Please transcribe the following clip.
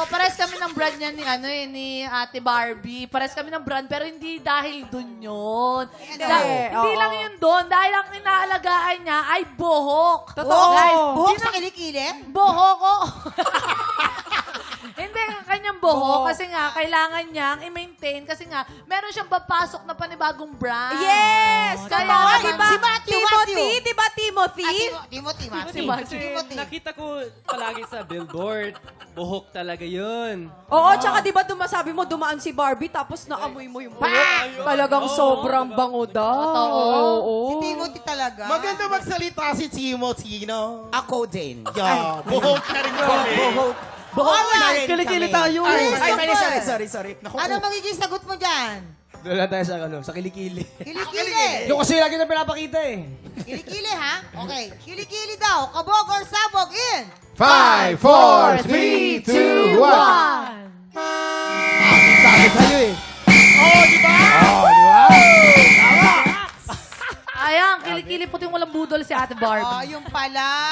pares kami ng brand niya ni Ate Barbie. Pares kami ng brand, pero hindi dahil dun yun. Hindi lang yun dun. Dahil ang inaalagaan niya ay buhok. Totoo. Guys, Buhok sa kilikili? buhok, oh. Hindi, kanyang buhok. Kasi nga, kailangan niyang i-maintain. Kasi nga, meron siyang papasok na panibagong brand. Yes! Kaya Totoo, naman- diba? Si Matthew, Timothy, diba Timothy? Timothy, Si Matthew. Timothy. Nakita ko palagi sa billboard. Buhok talaga yun. Oo, tsaka diba sabi mo dumaan si Barbie tapos naamoy mo yung buhok. Talagang sobrang bango daw. Oo. Si Timothy talaga. Maganda magsalita si Timothy, no? Ako din. Yeah, buhok na rin kami. Buhok na rin Kilikili kami. tayo. Sorry. Ano magiging sagot mo dyan? Doon na tayo sa kilikili. Kilikili. Yung kasi lagi na pinapakita eh. Kilikili, ha? Okay. Kilikili daw. Kabog or sabog in. 5, 4, 3, 2, 1. Sabi sa'yo eh. Oo, di ba? Ayan, kilikili puting walang budol si Ate Barbie. Oh, yung pala.